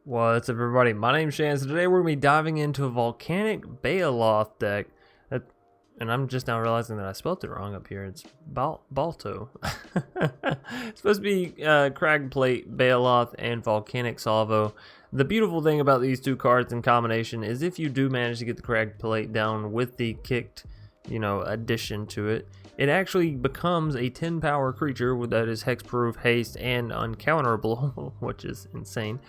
What's up, everybody? My name's Shan, so today we're going to be diving into a Volcanic Baloth deck. And I'm just now realizing that I spelled it wrong up here. It's Balto. It's supposed to be Cragplate Baloth and Volcanic Salvo. The beautiful thing about these two cards in combination is if you do manage to get the Cragplate down with the kicked, addition to it, it actually becomes a 10 power creature that is hexproof, haste, and uncounterable, which is insane.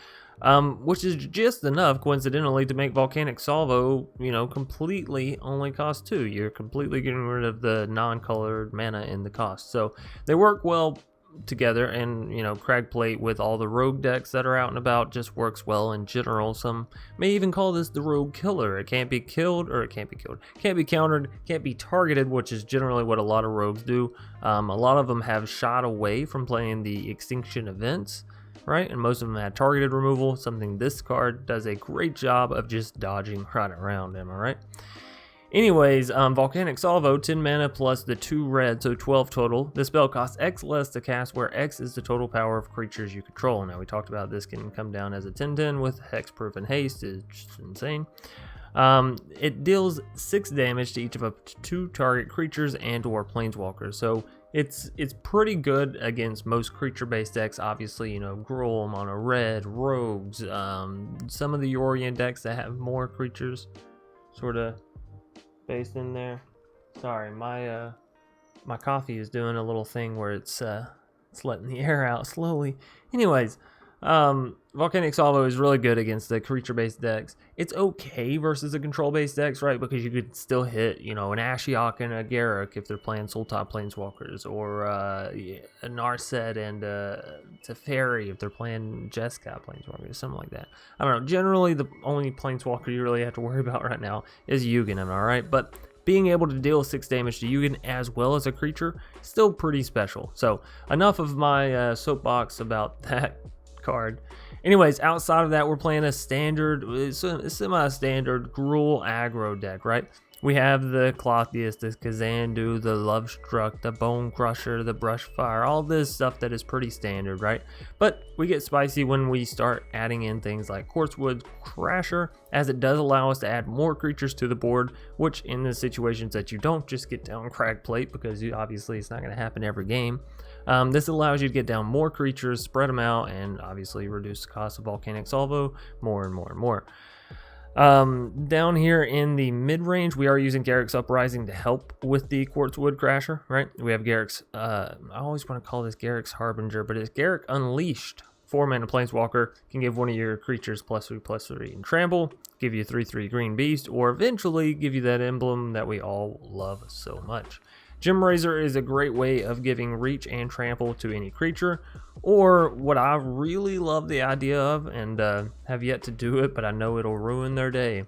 Which is just enough, coincidentally, to make Volcanic Salvo, completely only cost 2. You're completely getting rid of the non-colored mana in the cost. So they work well together, and, Cragplate with all the rogue decks that are out and about just works well in general. Some may even call this the rogue killer. It can't be killed, or it can't be killed. Can't be countered, can't be targeted, which is generally what a lot of rogues do. A lot of them have shot away from playing the extinction events, right? And most of them had targeted removal, something this card does a great job of just dodging right around, am I right? Anyways, Volcanic Salvo, 10 mana plus the 2 red, so 12 total. This spell costs X less to cast, where X is the total power of creatures you control. Now, we talked about this can come down as a 10/10 with hexproof and haste. It's just insane. It deals 6 damage to each of up to 2 target creatures and or planeswalkers. So it's pretty good against most creature-based decks. Obviously, Gruul, Mono Red, Rogues, some of the Yorion decks that have more creatures sort of based in there. Sorry, my coffee is doing a little thing where it's letting the air out slowly. Anyways, Volcanic Salvo is really good against the creature-based decks. It's okay versus the control-based decks, right? Because you could still hit, an Ashiok and a Garruk if they're playing Soul-Top Planeswalkers, or a Narset and a Teferi if they're playing Jeskai Planeswalkers, something like that. I don't know. Generally, the only Planeswalker you really have to worry about right now is Yugen, am I right? But being able to deal 6 damage to Yugen as well as a creature, still pretty special. So, enough of my soapbox about that card. Anyways, outside of that, we're playing a standard, semi-standard Gruul aggro deck, right? We have the Klothys, the Kazandu, the Lovestruck, the Bonecrusher, the Brushfire, all this stuff that is pretty standard, right? But we get spicy when we start adding in things like Quartzwood Crasher, as it does allow us to add more creatures to the board, which in the situations that you don't just get down Cragplate, because obviously it's not going to happen every game. This allows you to get down more creatures, spread them out, and obviously reduce the cost of Volcanic Salvo more and more and more. Down here in the mid-range, we are using Garruk's Uprising to help with the Quartzwood Crasher, right? We have Garruk's, I always want to call this Garruk's Harbinger, but it's Garruk Unleashed. 4 mana Planeswalker, can give one of your creatures +3/+3 and trample, give you 3/3 green beast, or eventually give you that emblem that we all love so much. Gemrazer is a great way of giving reach and trample to any creature, or what I really love the idea of, and have yet to do it, but I know it'll ruin their day.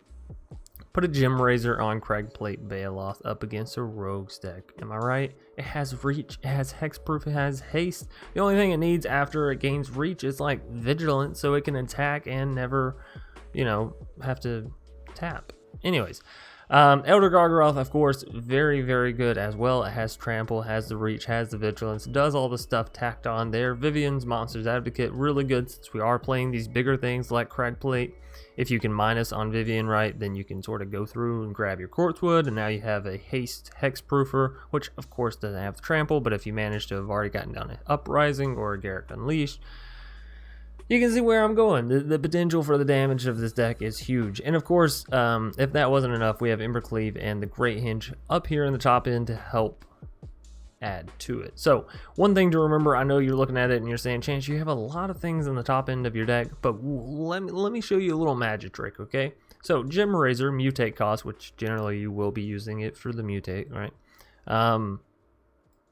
Put a Gemrazer on Cragplate Baloth up against a Rogues deck. Am I right? It has reach, it has hexproof, it has haste. The only thing it needs after it gains reach is like vigilance, so it can attack and never, have to tap. Anyways. Elder Gargaroth, of course, very, very good as well. It has trample, has the reach, has the vigilance, does all the stuff tacked on there. Vivien's Monsters Advocate, really good since we are playing these bigger things like Cragplate. If you can minus on Vivien right, then you can sort of go through and grab your Quartzwood, and now you have a haste hexproofer, which of course doesn't have the trample, but if you manage to have already gotten down an Uprising or a Garruk Unleashed, you can see where I'm going. The potential for the damage of this deck is huge. And of course, if that wasn't enough, we have Embercleave and the Great Henge up here in the top end to help add to it. So one thing to remember, I know you're looking at it and you're saying, Chance, you have a lot of things in the top end of your deck, but let me show you a little magic trick, okay? So Gemrazer, mutate cost, which generally you will be using it for the mutate, right?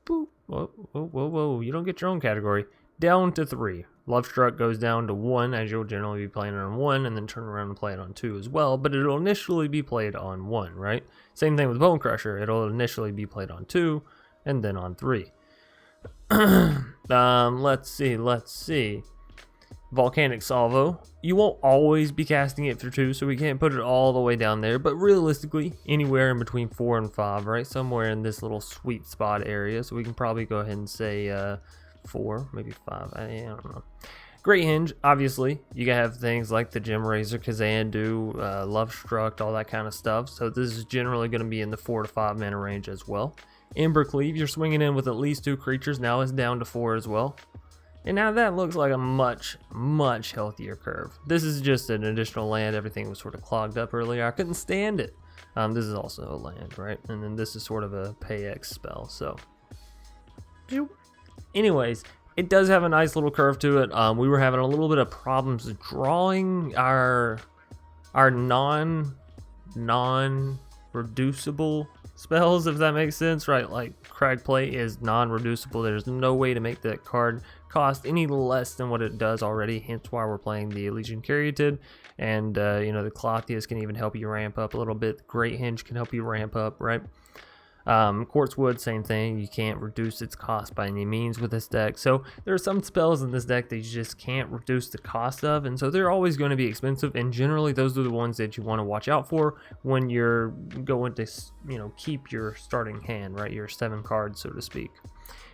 Boop. Whoa, you don't get your own category. Down to 3. Lovestruck goes down to 1, as you'll generally be playing it on 1, and then turn around and play it on 2 as well, but it'll initially be played on 1, right? Same thing with Bonecrusher. It'll initially be played on 2, and then on 3. Let's see. Volcanic Salvo. You won't always be casting it for 2, so we can't put it all the way down there, but realistically, anywhere in between 4 and 5, right? Somewhere in this little sweet spot area, so we can probably go ahead and say 4, maybe 5, I don't know. Great Henge, obviously, you can have things like the Gemrazer, Kazandu, Lovestruck, all that kind of stuff. So this is generally going to be in the 4 to 5 mana range as well. Embercleave, you're swinging in with at least 2 creatures. Now it's down to 4 as well. And now that looks like a much, much healthier curve. This is just an additional land. Everything was sort of clogged up earlier. I couldn't stand it. This is also a land, right? And then this is sort of a pay X spell. So, anyways, it does have a nice little curve to it. We were having a little bit of problems drawing our non-reducible spells, if that makes sense, right? Like Cragplate is non-reducible. There's no way to make that card cost any less than what it does already, hence why we're playing the Ilysian Caryatid. And you know, the Klothys can even help you ramp up a little bit. Great Henge can help you ramp up, right? Quartzwood, same thing. You can't reduce its cost by any means with this deck. So there are some spells in this deck that you just can't reduce the cost of, and so they're always going to be expensive, and generally those are the ones that you want to watch out for when you're going to, you know, keep your starting hand, right? Your 7 cards, so to speak.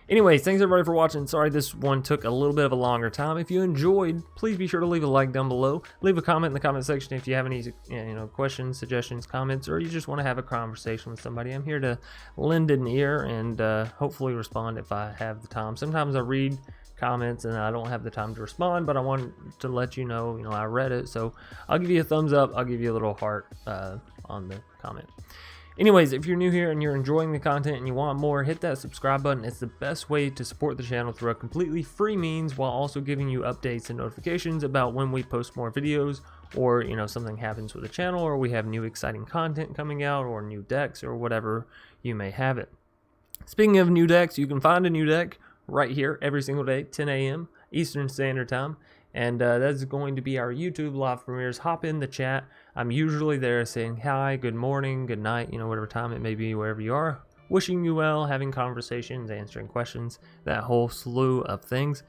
Anyways, thanks everybody for watching. Sorry this one took a little bit of a longer time. If you enjoyed, please be sure to leave a like down below. Leave a comment in the comment section if you have any, you know, questions, suggestions, comments, or you just want to have a conversation with somebody. I'm here to lend an ear and hopefully respond if I have the time. Sometimes I read comments and I don't have the time to respond, but I want to let you know, I read it. So I'll give you a thumbs up. I'll give you a little heart on the comment. Anyways, if you're new here and you're enjoying the content and you want more, hit that subscribe button. It's the best way to support the channel through a completely free means, while also giving you updates and notifications about when we post more videos, or something happens with the channel, or we have new exciting content coming out, or new decks, or whatever you may have it. Speaking of new decks, you can find a new deck right here every single day, 10 a.m. Eastern Standard Time. And that's going to be our YouTube live premieres. Hop in the chat. I'm usually there saying hi, good morning, good night, whatever time it may be, wherever you are. Wishing you well, having conversations, answering questions, that whole slew of things.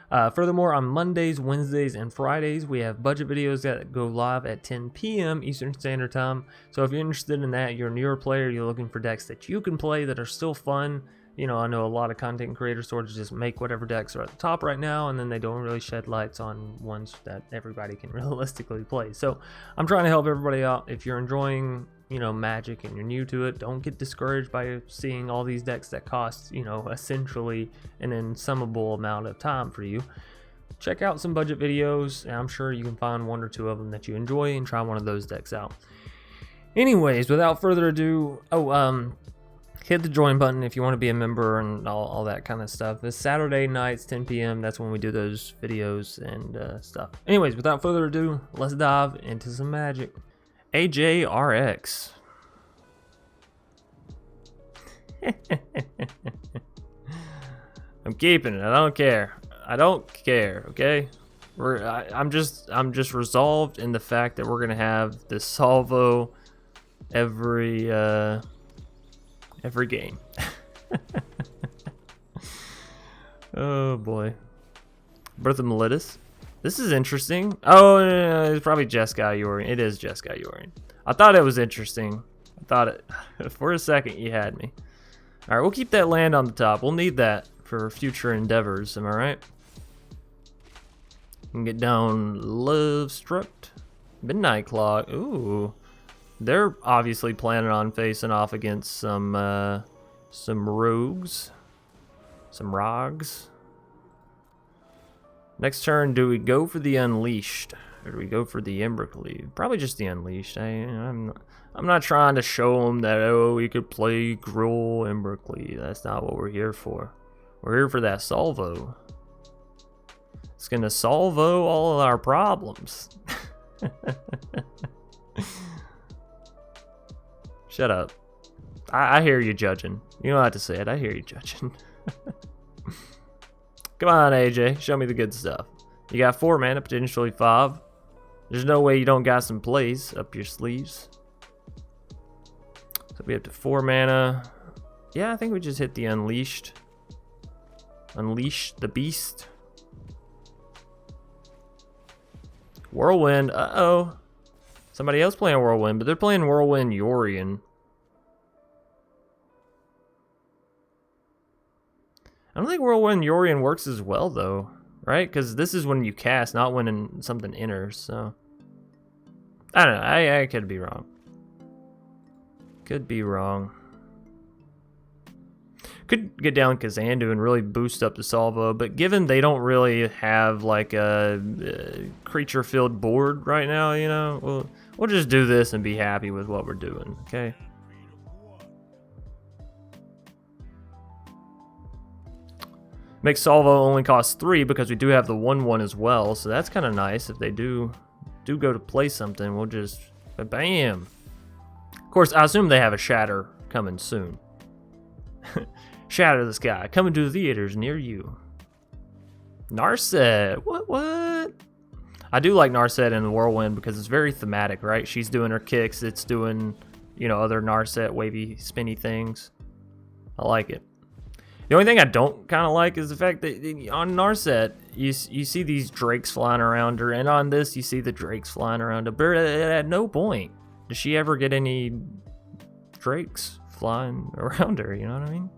Furthermore, on Mondays, Wednesdays, and Fridays, we have budget videos that go live at 10 p.m. Eastern Standard Time. So if you're interested in that, you're a newer player, you're looking for decks that you can play that are still fun. I know a lot of content creators sort of just make whatever decks are at the top right now, and then they don't really shed lights on ones that everybody can realistically play. So I'm trying to help everybody out. If you're enjoying, Magic and you're new to it, don't get discouraged by seeing all these decks that cost, essentially an insummable amount of time for you. Check out some budget videos, and I'm sure you can find 1 or 2 of them that you enjoy and try one of those decks out. Anyways, without further ado, hit the join button if you want to be a member and all that kind of stuff. It's Saturday nights, 10 p.m. That's when we do those videos and stuff. Anyways, without further ado, let's dive into some Magic. AJRX. I'm keeping it. I don't care. I don't care. Okay. I'm just resolved in the fact that we're gonna have this Salvo every game. Oh boy. Birth of Melitus. This is interesting. Oh, no, it's probably Jeskai Yorion. It is Jeskai Yorion. I thought it was interesting. I thought it for a second. You had me. All right, we'll keep that land on the top. We'll need that for future endeavors. Am I right? We can get down Lovestruck, Midnight Claw. Ooh. They're obviously planning on facing off against some rogues, some rogues. Next turn, do we go for the Unleashed, or do we go for the Embercleave? Probably just the Unleashed. I'm not trying to show them that we could play Gruul Embercleave. That's not what we're here for. We're here for that Salvo. It's gonna salvo all of our problems. Shut up. I hear you judging. You don't have to say it. I hear you judging. Come on, AJ. Show me the good stuff. You got 4 mana, potentially 5. There's no way you don't got some plays up your sleeves. So we have to 4 mana. Yeah, I think we just hit the Unleashed. Unleash the Beast. Whirlwind. Uh-oh. Somebody else playing Whirlwind, but they're playing Whirlwind Yorion. I don't think Whirlwind Yorion works as well, though. right? Because this is when you cast, not when something enters. So I don't know. I could be wrong. Could be wrong. Could get down Kazandu and really boost up the Salvo, but given they don't really have like a creature-filled board right now, you know, we'll just do this and be happy with what we're doing, okay? Makes Salvo only cost 3 because we do have the 1/1 as well, so that's kind of nice. If they do go to play something, we'll just bam. Of course, I assume they have a Shatter coming soon. Shatter the Sky, coming to the theaters near you. Narset, what? I do like Narset in the Whirlwind because it's very thematic, right? She's doing her kicks, it's doing, you know, other Narset wavy, spinny things. I like it. The only thing I don't kind of like is the fact that on Narset, you see these drakes flying around her, and on this, you see the drakes flying around her. But at no point does she ever get any drakes flying around her, you know what I mean?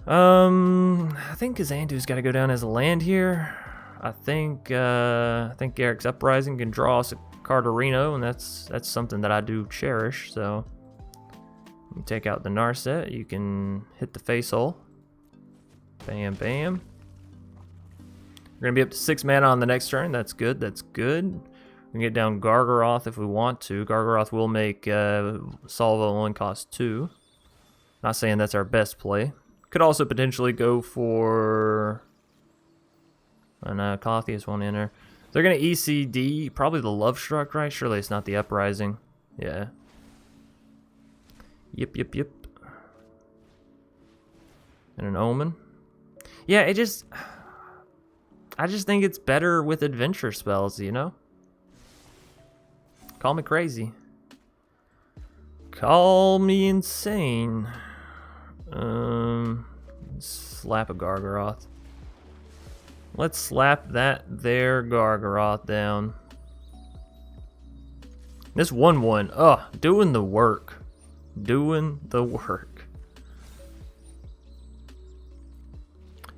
I think Kazandu's got to go down as a land here. I think Garruk's Uprising can draw us a card Reno, and that's something that I do cherish. So you take out the Narset, you can hit the face hole. Bam, bam. We're gonna be up to 6 mana on the next turn. That's good. That's good. We can get down Gargaroth if we want to. Gargaroth will make Salvo only cost 2. Not saying that's our best play. Could also potentially go for an Klothys won't enter. They're gonna ECD probably the Lovestruck, right? Surely it's not the Uprising. Yeah. Yep. And an Omen. Yeah, I just think it's better with adventure spells, you know? Call me crazy. Call me insane. Slap a Gargaroth. Let's slap that there Gargaroth down. This 1/1, doing the work. Doing the work.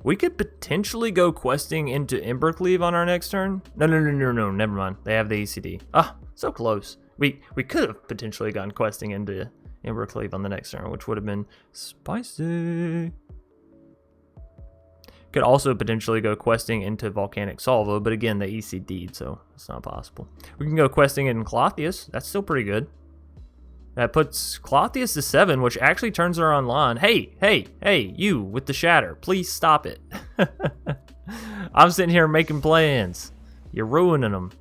We could potentially go questing into Embercleave on our next turn. No, never mind. They have the ECD. So close. We could have potentially gone questing into Embercleave on the next turn, which would have been spicy. Could also potentially go questing into Volcanic Salvo, but again, they ECD'd, so it's not possible. We can go questing in Klothys. That's still pretty good. That puts Klothys to 7, which actually turns her online. Hey, you with the Shatter. Please stop it. I'm sitting here making plans. You're ruining them.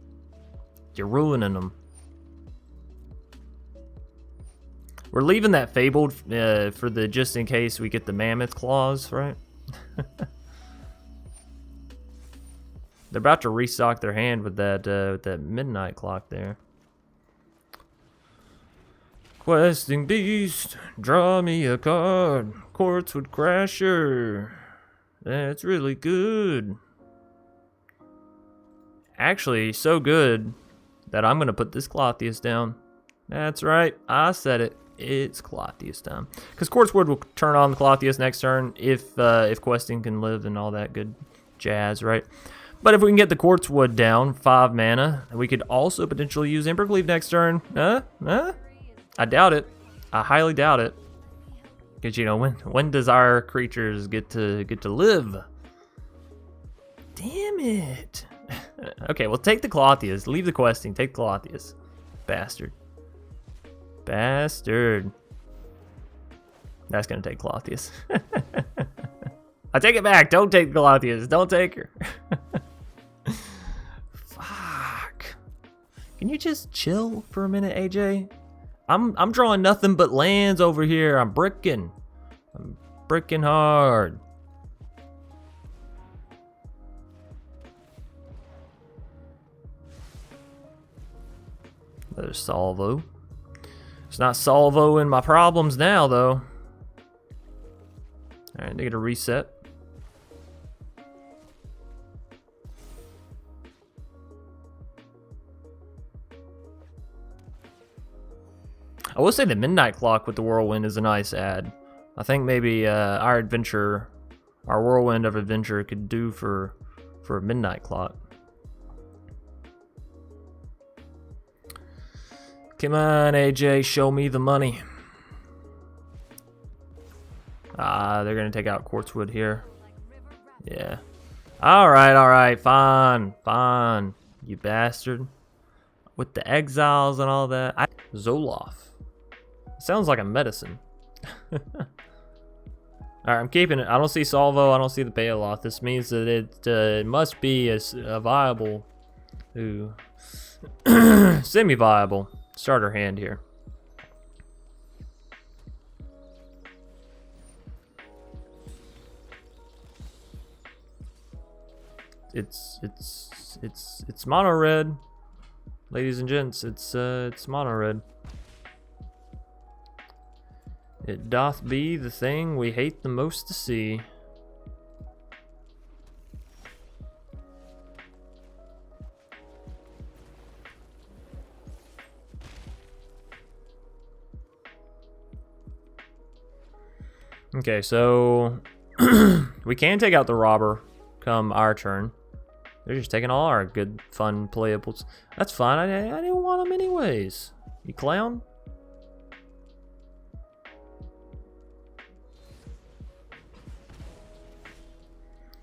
You're ruining them. We're leaving that Fabled for the just in case we get the Mammoth claws, right? They're about to restock their hand with that Midnight Clock there. Questing Beast, draw me a card. Quartzwood Crasher. That's really good. Actually, so good that I'm gonna put this Klothys down. That's right, I said it. It's Klothys time. Because Quartzwood will turn on the Klothys next turn if questing can live and all that good jazz, right? But if we can get the Quartzwood down, 5 mana, we could also potentially use Embercleave next turn. I doubt it. I highly doubt it. Because, you know, when does our creatures get to live? Damn it. Okay, well, take the Klothys. Leave the questing. Take Klothys. Bastard. Bastard. That's going to take Klothys. I take it back. Don't take Klothys. Don't take her. Fuck. Can you just chill for a minute, AJ? I'm drawing nothing but lands over here. I'm bricking hard. There's Salvo. It's not Salvo-ing my problems now, though. Alright, they get a reset. I will say the Midnight Clock with the Whirlwind is a nice add. I think maybe our adventure our Whirlwind of Adventure could do for a midnight clock. Come on, AJ, show me the money. Ah, they're gonna take out Quartzwood here. Yeah. Alright, fine, you bastard. With the exiles and all that. Zoloff. Sounds like a medicine. Alright, I'm keeping it. I don't see Salvo, I don't see the Baloth. This means that it must be a viable, semi-viable starter hand here. It's mono red, ladies and gents. It's mono red. It doth be the thing we hate the most to see. Okay, so we can take out the robber come our turn. They're just taking all our good, fun playables. That's fine. I didn't want them anyways. You clown.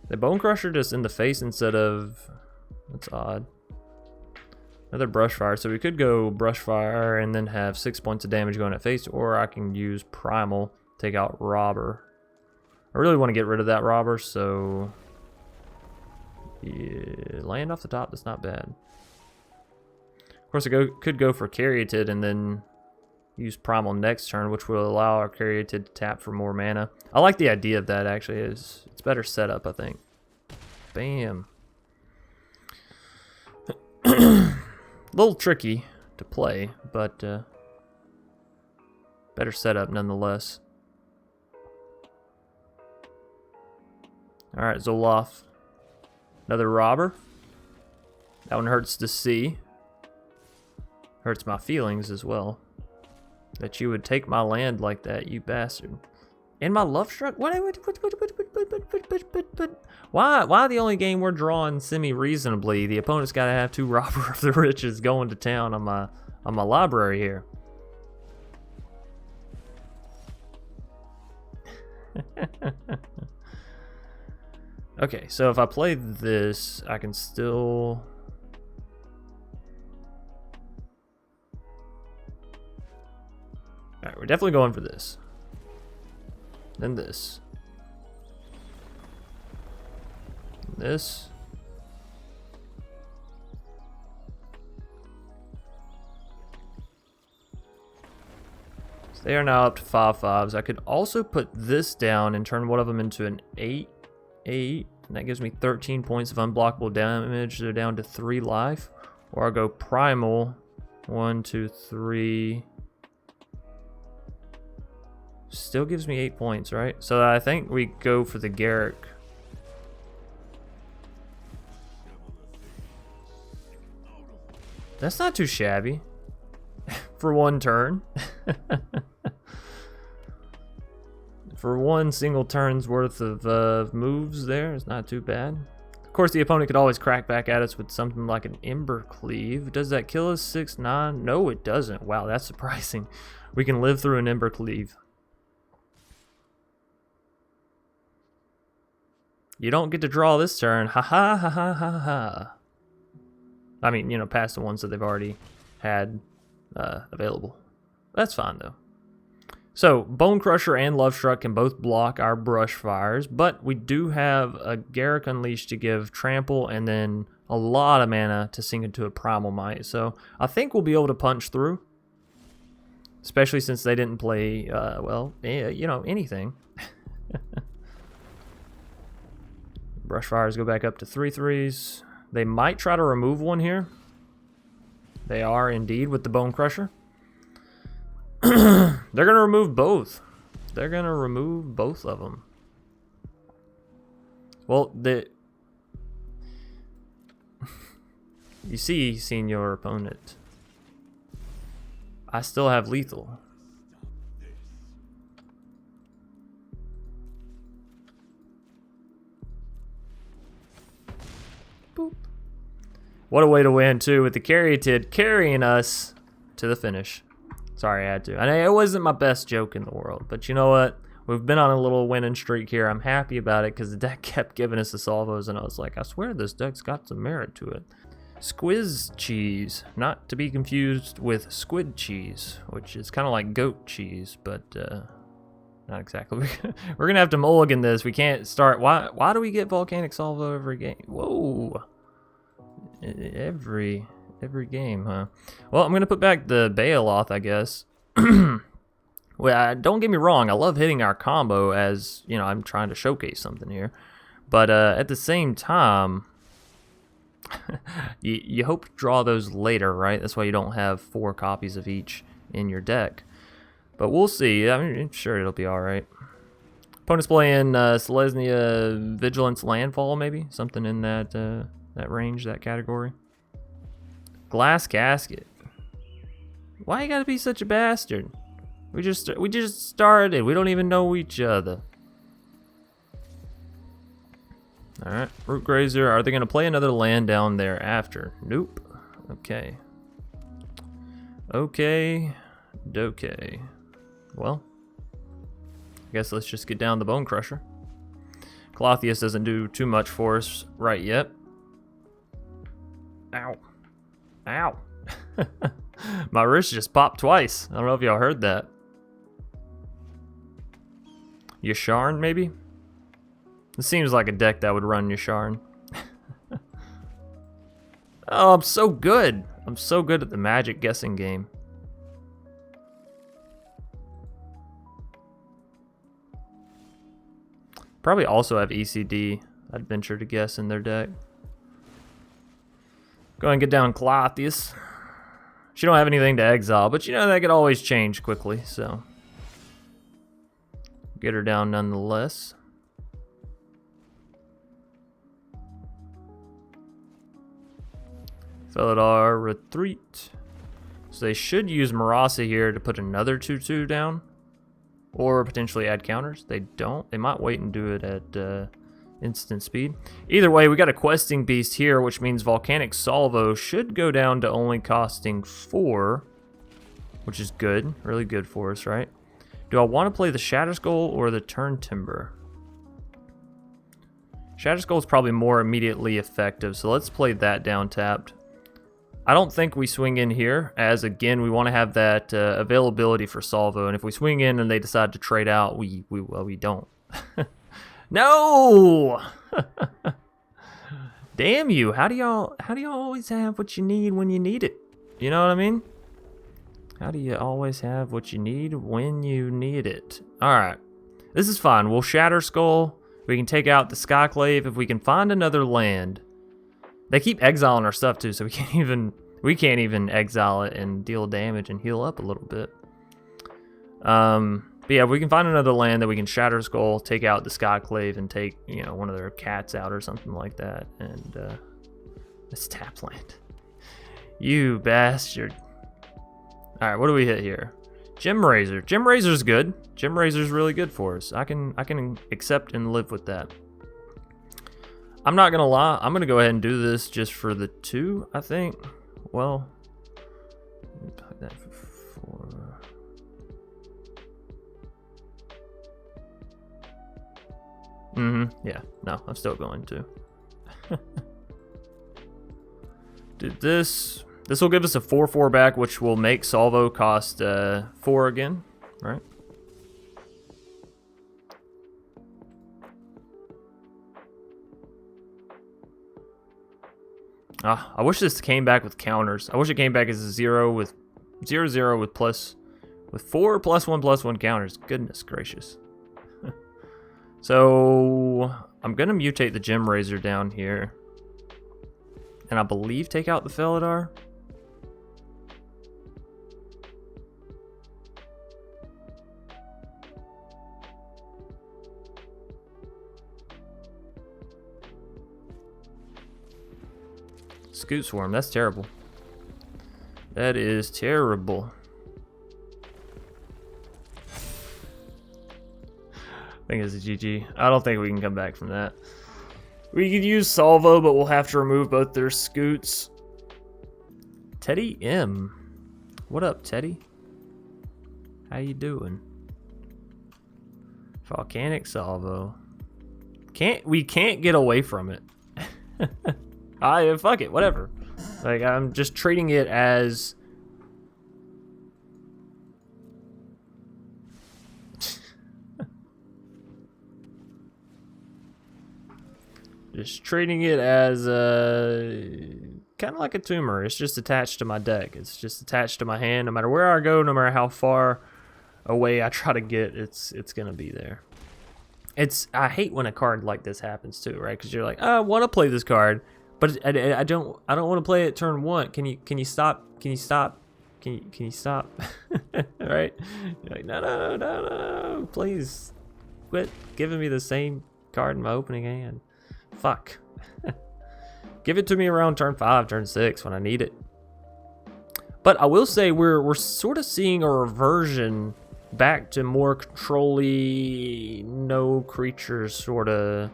The Bonecrusher just in the face instead of... That's odd. Another Brushfire. So we could go Brushfire and then have 6 points of damage going at face, or I can use Primal, take out Robber. I really want to get rid of that Robber, so... Yeah, land off the top, that's not bad. Of course, I could go for Caryatid and then use Primal next turn, which will allow our Caryatid to tap for more mana. I like the idea of that, actually. It's better setup, I think. Bam. A little tricky to play, but better setup nonetheless. Alright, Zoloff. Another robber. That one hurts to see. Hurts my feelings as well. That you would take my land like that, you bastard. And my Lovestruck? Why the only game we're drawing semi-reasonably? The opponent's got to have two Robber of the Riches going to town on my library here. Okay, so if I play this, I can still... Alright, we're definitely going for this. Then this. This. So they are now up to 5/5s. I could also put this down and turn one of them into an 8. And that gives me 13 points of unblockable damage. They're down to 3 life. Or I'll go Primal. 1, 2, 3. Still gives me 8 points, right? So I think we go for the Garruk. That's not too shabby. For one turn. For one single turn's worth of moves there, it's not too bad. Of course, the opponent could always crack back at us with something like an Ember Cleave. Does that kill us 6/9? No, it doesn't. Wow, that's surprising. We can live through an Ember Cleave. You don't get to draw this turn. Ha ha ha ha ha ha. I mean, you know, past the ones that they've already had available. That's fine, though. So, Bonecrusher and Lovestruck can both block our Brushfires, but we do have a Garruk Unleashed to give Trample and then a lot of mana to sink into a Primal Might. So, I think we'll be able to punch through. Especially since they didn't play, well, you know, anything. Brushfires go back up to 3/3s. They might try to remove one here. They are indeed with the Bonecrusher. They're going to remove both. They're going to remove both of them. Well, you see, senior opponent, I still have lethal. Boop. What a way to win, too, with the Caryatid carrying us to the finish. Sorry, I had to. And it wasn't my best joke in the world, but you know what? We've been on a little winning streak here. I'm happy about it because the deck kept giving us the salvos, and I was like, I swear this deck's got some merit to it. Squiz cheese, not to be confused with squid cheese, which is kind of like goat cheese, but not exactly. We're gonna have to mulligan this. We can't start. Why do we get Volcanic Salvo every game? Whoa, every game, huh? Well, I'm gonna put back the Baloth, I guess. Well, don't get me wrong. I love hitting our combo, as you know. I'm trying to showcase something here, but at the same time. you hope to draw those later, right? That's why you don't have 4 copies of each in your deck. But we'll see. I mean, sure, it'll be all right. Opponent's playing Selesnya Vigilance Landfall, maybe something in that that range, that category. Glass Casket. Why you gotta be such a bastard? We just started. We don't even know each other. Alright, Root Grazer. Are they going to play another land down there after? Nope. Okay. Okay. Dokay. Well, I guess let's just get down the Bonecrusher. Klothys doesn't do too much for us right yet. Ow. Ow. My wrist just popped twice. I don't know if y'all heard that. Yasharn, maybe? It seems like a deck that would run Yasharn. Oh, I'm so good. I'm so good at the Magic guessing game. Probably also have ECD, I'd venture to guess, in their deck. Go ahead and get down Klothys. She don't have anything to exile, but you know that could always change quickly, so. Get her down nonetheless. Felidar retreat. So they should use Marasa here to put another 2/2 down. Or potentially add counters. They don't. They might wait and do it at instant speed. Either way, we got a questing beast here, which means Volcanic Salvo should go down to only costing 4. Which is good. Really good for us, right? Do I want to play the Shatterskull or the Turn Timber? Shatterskull is probably more immediately effective, so let's play that down tapped. I don't think we swing in here, as again, we want to have that availability for Salvo, and if we swing in and they decide to trade out, we don't. No! Damn you! How do y'all always have what you need when you need it? You know what I mean? How do you always have what you need when you need it? All right, this is fine. We'll Shatterskull. We can take out the Skyclave if we can find another land. They keep exiling our stuff too, so we can't even exile it and deal damage and heal up a little bit. But yeah, if we can find another land that we can Shatterskull, take out the Skyclave, and take, you know, one of their cats out or something like that, and it's tap land. You bastard. All right, what do we hit here? Gemrazer. Gemrazer's good. Gemrazer's really good for us. I can accept and live with that. I'm not gonna lie, I'm gonna go ahead and do this just for the 2, I think. Well, let me put that for 4. Yeah, no, I'm still going to. Did this will give us a 4/4 back, which will make Salvo cost 4 again, right? I wish this came back with counters. I wish it came back as a 0 with 0/0 with 4 +1/+1 counters. Goodness gracious. So I'm gonna mutate the Gemrazer down here, and I believe take out the Felidar. Scoot Swarm, that's terrible. That is terrible. I think it's a GG. I don't think we can come back from that. We could use Salvo, but we'll have to remove both their scoots. Teddy M. What up, Teddy? How you doing? Volcanic Salvo. We can't get away from it. Fuck it, whatever. Like, I'm just treating it as... just treating it as kind of like a tumor. It's just attached to my deck. It's just attached to my hand. No matter where I go, no matter how far away I try to get, it's gonna be there. I hate when a card like this happens too, right? Because you're like, oh, I want to play this card, but I don't want to play it turn 1. Can you stop? Can you stop? Can you stop? Right? You're like, no, please quit giving me the same card in my opening hand. Fuck. Give it to me around turn 5, turn 6 when I need it. But I will say we're sort of seeing a reversion back to more control-y, no creatures sort of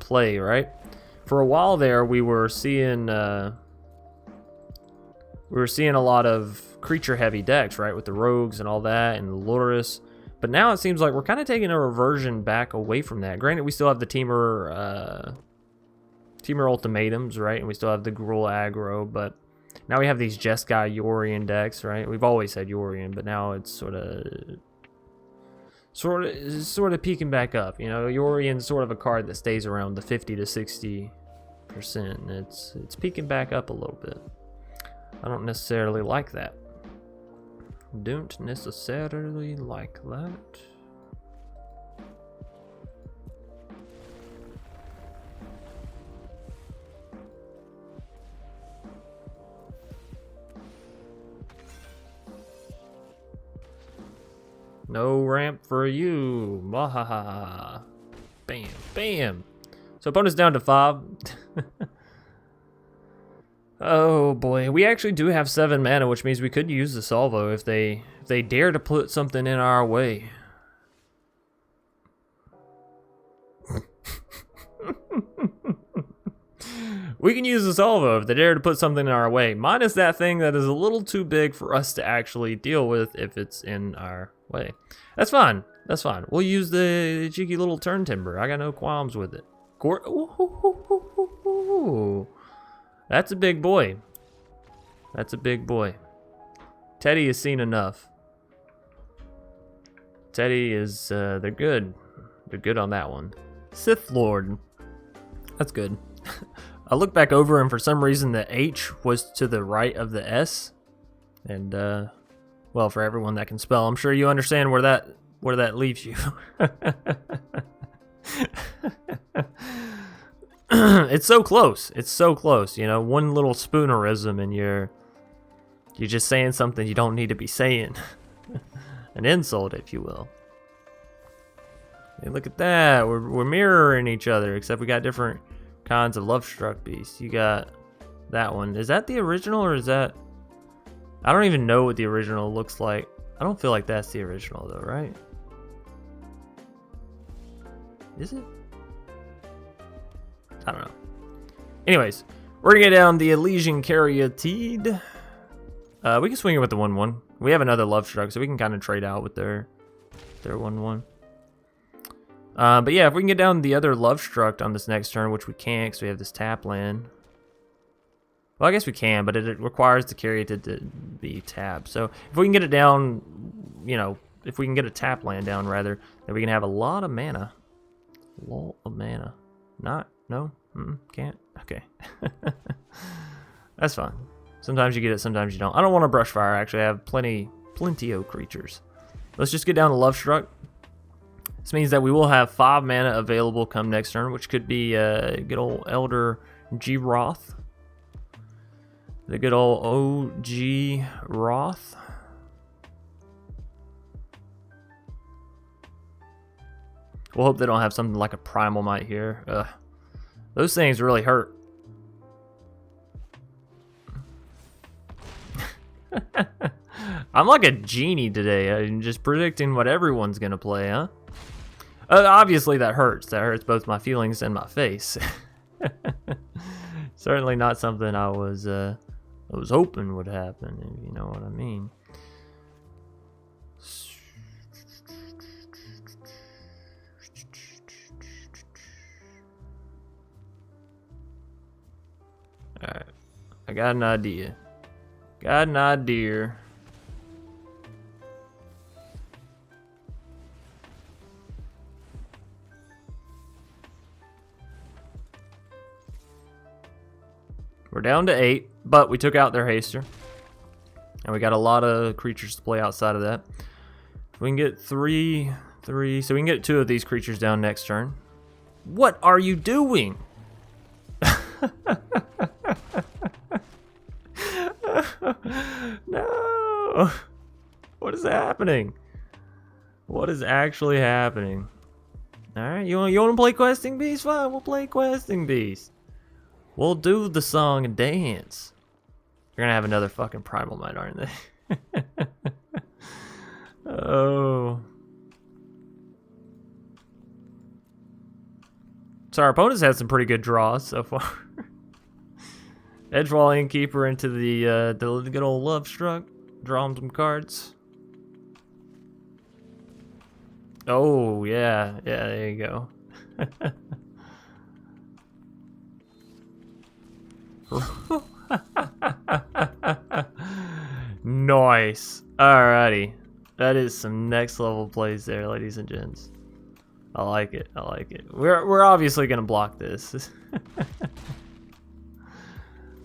play, right? For a while there, we were seeing a lot of creature-heavy decks, right, with the rogues and all that, and the Loris. But now it seems like we're kind of taking a reversion back away from that. Granted, we still have the Teamer ultimatums, right, and we still have the Gruul aggro, but now we have these Jeskai Yorion decks, right? We've always had Yorion, but now it's sort of peaking back up. You know, Yorion's sort of a card that stays around the 50 to 60%. It's peaking back up a little bit. I don't necessarily like that. Don't necessarily like that. No ramp for you. Mahaha. Bam, bam. So opponent's down to 5. Oh boy, we actually do have 7 mana, which means we could use the Salvo if they dare to put something in our way. We can use the Salvo if they dare to put something in our way, minus that thing that is a little too big for us to actually deal with if it's in our way. That's fine. That's fine. We'll use the cheeky little turn timber. I got no qualms with it. Ooh. That's a big boy. That's a big boy. Teddy has seen enough. Teddy is, they're good. They're good on that one. Sith Lord. That's good. I looked back over and for some reason the H was to the right of the S. And, well, for everyone that can spell, I'm sure you understand where that leaves you. It's so close. It's so close. You know, one little spoonerism and you're just saying something you don't need to be saying. An insult, if you will. Hey, look at that. We're mirroring each other, except we got different kinds of Lovestruck Beast. You got that one. Is that the original or is that... I don't even know what the original looks like. I don't feel like that's the original though, right? Is it? I don't know. Anyways, we're gonna get down the Ilysian Caryatid. We can swing it with the 1/1. We have another Lovestruck, so we can kind of trade out with their 1/1. But yeah, if we can get down the other Lovestruck on this next turn, which we can't because we have this tap land. Well, I guess we can, but it requires the Caryatid to be tapped. So if we can get it down, you know, if we can get a tap land down rather, then we can have a lot of mana. A lot of mana. Not, no, can't. Okay. That's fine. Sometimes you get it, sometimes you don't. I don't want to Brushfire, actually. I have plenty of creatures. Let's just get down to Lovestruck. This means that we will have 5 mana available come next turn, which could be good old Elder Gargaroth. The good old OG Roth. We'll hope they don't have something like a Primal Might here. Ugh. Those things really hurt. I'm like a genie today. I'm just predicting what everyone's going to play, huh? Obviously that hurts. That hurts both my feelings and my face. Certainly not something I was hoping would happen, if you know what I mean. Alright. I got an idea. Got an idea. We're down to 8, but we took out their haster. And we got a lot of creatures to play outside of that. If we can get 3, so we can get 2 of these creatures down next turn. What are you doing? No! What is happening? What is actually happening? Alright, you want to play Questing Beast? Fine, we'll play Questing Beast. We'll do the song and dance. You're gonna have another fucking Primal Might, aren't they? Oh. So our opponents had some pretty good draws so far. Edgewall Innkeeper into the good old Lovestruck. Draw him some cards. Oh, yeah. Yeah, there you go. Nice. Alrighty. That is some next level plays there, ladies and gents. I like it. I like it. We're obviously gonna block this.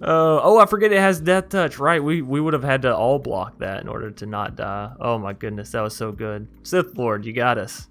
Oh, I forget it has Death Touch. Right, we would have had to all block that in order to not die. Oh my goodness, that was so good. Sith Lord, you got us.